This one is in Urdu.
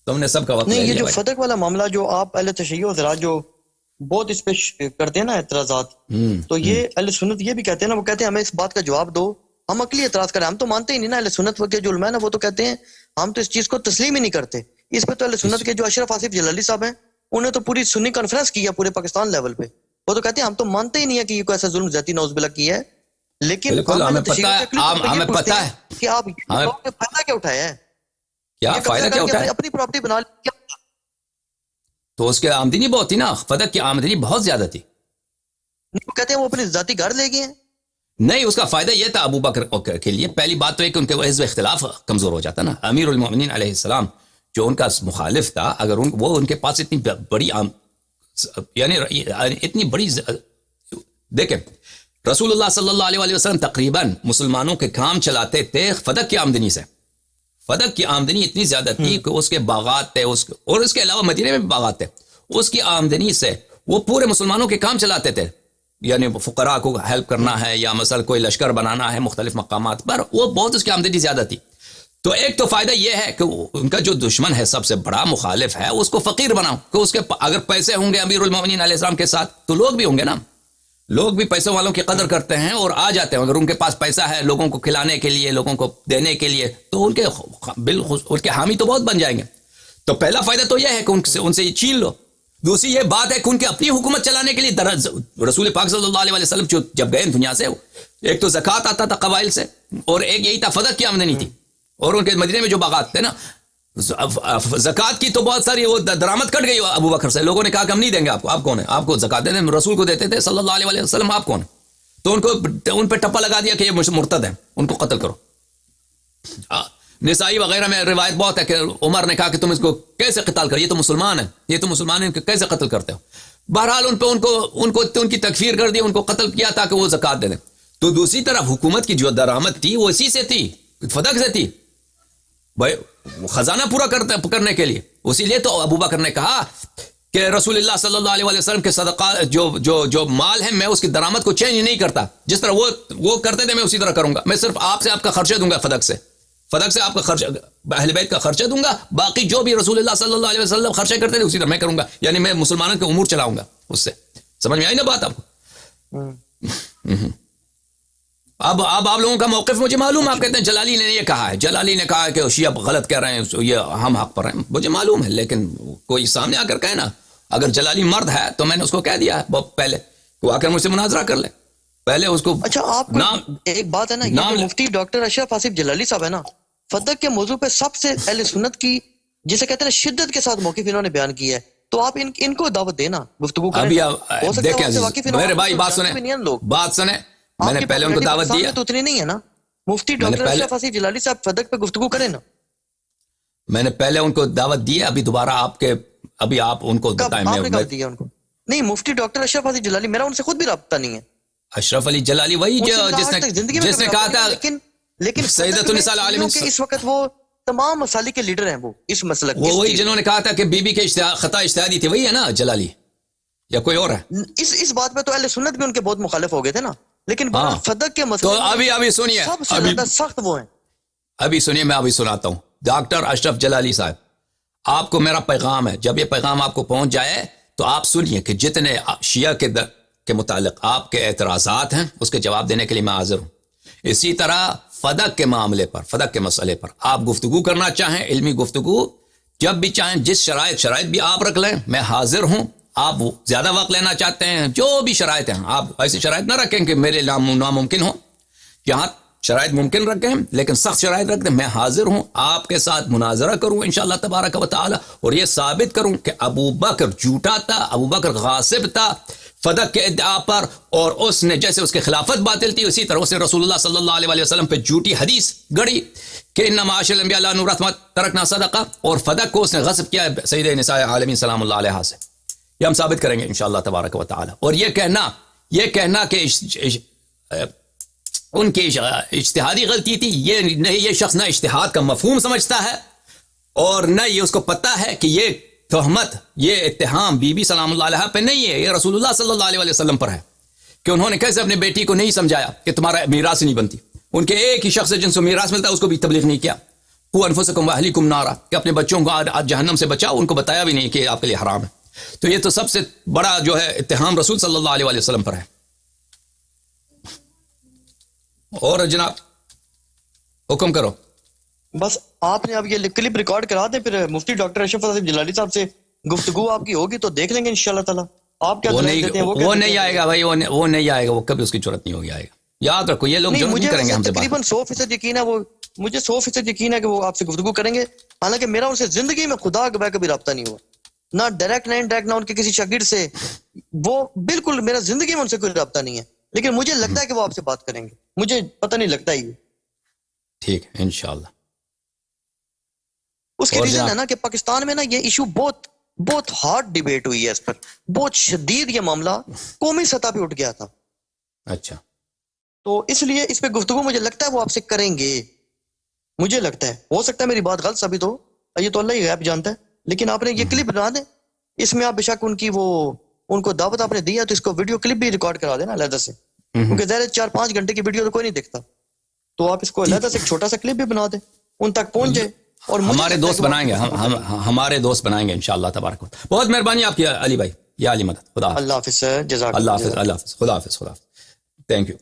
تم نے سب کا وقت نہیں، یہ جو بھائی. فتق والا معاملہ جو آپ اہل تشیع و حضرات جو بہت اس پہ کرتے ہیں نا اعتراضات، تو یہ اہل سنت یہ بھی کہتے ہیں نا، وہ کہتے ہیں ہمیں اس بات کا جواب دو، ہم عقلی اعتراض کریں. ہم تو مانتے ہی نہیں نا، اہل سنت کے جو علماء ہیں وہ تو کہتے ہیں ہم تو اس چیز کو تسلیم ہی نہیں کرتے. اس پہ تو اہل سنت کے جو اشرف آصف جلالی صاحب ہیں انہوں نے تو پوری سنی کانفرنس کی ہے پورے پاکستان لیول پہ. وہ تو کہتے ہیں ہم تو مانتے ہی نہیں ہے کہ یہ کوئی ایسا ظلم زیادتی نعوذ باللہ کی ہے. لیکن بالکل ہمیں پتہ ہے، ہمیں پتہ ہے کہ آپ فائدہ کیا اٹھایا ہے، کیا فائدہ کیا اٹھایا. اپنی پراپرٹی بنا لی. تو اس کے آمدنی بہت تھی نا، فتق کی آمدنی بہت زیادہ تھی. وہ کہتے ہیں وہ اپنے ذاتی گھر لے گئے ہیں. نہیں، اس کا فائدہ یہ تھا ابو بکر کے لیے. پہلی بات تو ہے کہ ان کے حزب اختلاف کمزور ہو جاتا نا. امیر المومنین علیہ السلام جو ان کا مخالف تھا، اگر وہ ان کے پاس اتنی بڑی یعنی اتنی بڑی دیکھیں، رسول اللہ صلی اللہ علیہ وسلم تقریباً مسلمانوں کے کام چلاتے تھے فتق کی آمدنی سے. فتق کی آمدنی اتنی زیادہ تھی کہ اس کے باغات تھے، اور اس کے علاوہ مدینے میں بھی باغات تھے. اس کی آمدنی سے وہ پورے مسلمانوں کے کام چلاتے تھے. یعنی فقراء کو ہیلپ کرنا ہے یا مثلا کوئی لشکر بنانا ہے مختلف مقامات پر، وہ بہت اس کی آمدنی زیادہ تھی. تو ایک تو فائدہ یہ ہے کہ ان کا جو دشمن ہے، سب سے بڑا مخالف ہے، اس کو فقیر بناؤ کہ اس کے اگر پیسے ہوں گے امیر المومنین علیہ السلام کے ساتھ تو لوگ بھی ہوں گے نا. لوگ بھی پیسوں والوں کی قدر کرتے ہیں اور آ جاتے ہیں. اگر ان کے پاس پیسہ ہے لوگوں کو کھلانے کے لیے، لوگوں کو دینے کے لیے، تو ان کے حامی تو بہت بن جائیں گے. تو پہلا فائدہ تو یہ ہے کہ ان سے یہ چھین لو. دوسری یہ بات ہے کہ ان کی اپنی حکومت چلانے کے لیے رسول پاک صلی اللہ علیہ وسلم جب گئے دنیا سے، ایک تو زکوٰۃ آتا تھا قبائل سے، اور ایک یہی تھا فتق کی آمدنی تھی. اور ان کے مدینے میں جو باغات تھے نا، زکوٰۃ کی تو بہت ساری وہ درآمد کٹ گئی ابو بکر سے. لوگوں نے کہا کہ ہم نہیں دیں گے آپ کو. آپ کون ہیں؟ آپ کو زکوٰۃ دیتے ہیں، رسول کو دیتے تھے صلی اللہ علیہ وسلم، آپ کون ہیں؟ تو ان پہ ٹپا لگا دیا کہ یہ مرتد ہیں، ان کو قتل کرو. نسائی وغیرہ میں روایت بہت ہے کہ عمر نے کہا کہ تم اس کو کیسے قتال کر، یہ تو مسلمان ہیں، یہ تو مسلمان ہیں، کیسے قتل کرتے ہو. بہرحال ان کی تکفیر کر دی، ان کو قتل کیا تاکہ وہ زکوٰۃ دے دیں. تو دوسری طرف حکومت کی جو درآمد تھی وہ اسی سے تھی، فتق سے تھی بھائی، خزانہ پورا کرنے کے لیے. اسی لیے تو ابو بکر نے کہا کہ رسول اللہ صلی اللہ علیہ وسلم کے صدقہ جو مال ہے، میں اس کی درآمد کو چینج نہیں کرتا. جس طرح وہ کرتے تھے میں اسی طرح کروں گا. میں صرف آپ کا خرچہ دوں گا، فتق سے آپ کا خرچہ، اہل بیت کا خرچہ دوں گا. باقی جو بھی رسول اللہ صلی اللہ علیہ وسلم خرچہ کرتے تھے اسی طرح میں کروں گا. یعنی میں مسلمانوں کے امور چلاؤں گا اس سے. سمجھ میں آئی نا بات آپ کو؟ اب آپ لوگوں کا موقف مجھے معلوم. آپ کہتے ہیں جلالی نے یہ کہا ہے، جلالی نے کہا کہ شیعہ غلط کہہ رہے ہیں، یہ ہم حق پر ہیں. مجھے معلوم ہے، لیکن کوئی سامنے آ کر کہے نا. اگر جلالی مرد ہے تو میں نے اس کو کہہ دیا پہلے، وہ آ کر مجھ سے مناظرہ کر لے پہلے اس کو. اچھا، آپ ایک بات ہے نا، یہ مفتی ڈاکٹر اشرف آصف جلالی صاحب ہے نا، فتق کے موضوع پہ سب سے اہل سنت کی جسے کہتے ہیں شدت کے ساتھ موقف انہوں نے بیان کیا ہے. تو آپ ان کو دعوت دینا، گفتگو کریں. ابھی دیکھیں میرے بھائی، بات سنیں. میں نے پہلے ان کو دعوت دی تو اتنی نہیں ہے نا. مفتی ڈاکٹر اشرف آصف جلالی صاحب فتق پہ گفتگو کریں نا. میں نے پہلے ان کو دعوت دی ہے، ابھی دوبارہ ابھی آپ ان کو بتائیں. ان کو نہیں، مفتی ڈاکٹر اشرف آصف جلالی، میرا ان سے خود بھی رابطہ نہیں ہے. اشرف علی جلالی وہی جس نے کہا تھا لیکن سیدۃ النساء العالمین، اس وقت وہ تمام مسالک کے لیڈر ہیں. وہ اس مسلک وہی جنہوں نے کہا تھا کہ بی بی کے خطا اجتہادی تھی، وہی ہے نا جلالی، یا کوئی اور ہے؟ اس بات پہ تو اہل سنت بھی ان کے بہت مخالف ہو گئے تھے نا. لیکن فتق کے مسئلے تو ابھی سنیے، سب سے زیادہ سخت وہ ہیں. ابھی سنیے، میں ابھی سناتا ہوں. ڈاکٹر اشرف جلالی صاحب، آپ کو میرا پیغام ہے. جب یہ پیغام آپ کو پہنچ جائے تو آپ سنیے کہ جتنے شیعہ کے متعلق آپ کے اعتراضات ہیں اس کے جواب دینے کے لیے میں حاضر ہوں. اسی طرح فتق کے معاملے پر، فتق کے مسئلے پر آپ گفتگو کرنا چاہیں، علمی گفتگو جب بھی چاہیں، جس شرائط بھی آپ رکھ لیں، میں حاضر ہوں. آپ زیادہ وقت لینا چاہتے ہیں، جو بھی شرائط ہیں، آپ ایسی شرائط نہ رکھیں کہ میرے ناممکن ہو. یہاں شرائط ممکن رکھیں لیکن سخت شرائط رکھ دیں. میں حاضر ہوں، آپ کے ساتھ مناظرہ کروں انشاءاللہ تبارک و تعالی، اور یہ ثابت کروں کہ ابو بکر جھوٹا تھا، ابو بکر غاصب تھا فتق کے ادعا پر، اور اس نے جیسے اس کی خلافت باطل تھی اسی طرح اس نے رسول اللہ صلی اللہ علیہ وسلم پہ جھوٹی حدیث گڑی کہ ان معاشر الانبیاء لا نورث ما ترکنا صدقہ، اور فتق کو اس نے غصب کیا سید نساء عالمین سلام اللہ علیہ سے. یہ ہم ثابت کریں گے انشاءاللہ تبارک و تعالی. اور یہ کہنا کہ ان کی اجتہادی غلطی تھی، یہ شخص نہ اجتہاد کا مفہوم سمجھتا ہے، اور نہ یہ اس کو پتہ ہے کہ یہ تہمت، یہ اتہام بی بی سلام اللہ علیہ پہ نہیں ہے، یہ رسول اللہ صلی اللہ علیہ وسلم پر ہے. کہ انہوں نے کیسے اپنے بیٹی کو نہیں سمجھایا کہ تمہارا میراث نہیں بنتی. ان کے ایک ہی شخص جن سے میراث ملتا ہے اس کو بھی تبلیغ نہیں کیا. قوا انفسکم واہلیکم نارا کہ اپنے بچوں کو آج جہنم سے بچاؤ، ان کو بتایا بھی نہیں کہ آپ کے لیے حرام ہے. تو یہ تو سب سے بڑا جو ہے اتہام رسول صلی اللہ علیہ وآلہ وسلم پر ہے. اور جناب حکم کرو. بس آپ نے اب یہ کلپ ریکارڈ کرا دیں، پھر مفتی ڈاکٹر اشرف حسین جلالی صاحب سے گفتگو آپ کی ہوگی تو دیکھ لیں گے انشاءاللہ تعالی. آپ کیا وہ دلائل دیتے ہیں وہ نہیں آئے گا بھائی، وہ نہیں آئے گا، وہ کبھی اس کی ضرورت نہیں ہوگی آئے گا. یاد رکھو یہ لوگ نہیں، ضرورت مجھے نہیں کریں گے ہم سے بات. تقریباً 100% یقین ہے، وہ مجھے 100% یقین ہے کہ وہ آپ سے گفتگو کریں گے. حالانکہ میرا ان سے زندگی میں خدا کے بغیر کبھی رابطہ نہیں ہوا، نہ ڈائریکٹ نہ انڈائریکٹ، نہ ان کے کسی شاگرد سے. وہ بالکل میرا زندگی میں ان سے کوئی رابطہ نہیں ہے، لیکن مجھے لگتا ہے کہ وہ آپ سے بات کریں گے. مجھے پتہ نہیں لگتا ہی. ٹھیک ہے انشاءاللہ. اس کی اور ریزن جناب ہے نا کہ پاکستان میں نا یہ ایشو بہت ہارڈ ڈیبیٹ ہوئی ہے اس پر، بہت شدید یہ معاملہ قومی سطح پہ اٹھ گیا تھا. اچھا تو اس لیے اس پہ گفتگو مجھے لگتا ہے وہ آپ سے کریں گے. مجھے لگتا ہے، ہو سکتا ہے میری بات غلط ثابت ہو، یہ تو اللہ ہی غیب جانتا ہے. لیکن آپ نے یہ کلپ بنا دیں، اس میں آپ بے شک ان کو دعوت آپ نے دیا تو اس کو ویڈیو کلپ بھی ریکارڈ کرا دینا علیحدہ سے، کیونکہ ظاہر 4-5 گھنٹے کی ویڈیو تو کوئی نہیں دیکھتا. تو آپ اس کو علیحدہ سے ایک چھوٹا سا کلپ بھی بنا دیں، ان تک پہنچے. اور ہمارے دوست بنائیں گے، ہمارے دوست بنائیں گے انشاءاللہ تبارک و تعالی. بہت مہربانی آپ کی علی بھائی، یا علی مدد. خدا حافظ. اللہ حافظ سر، جزاک اللہ حافظ. اللہ حافظ. خدا حافظ. خدا حافظ. Thank you.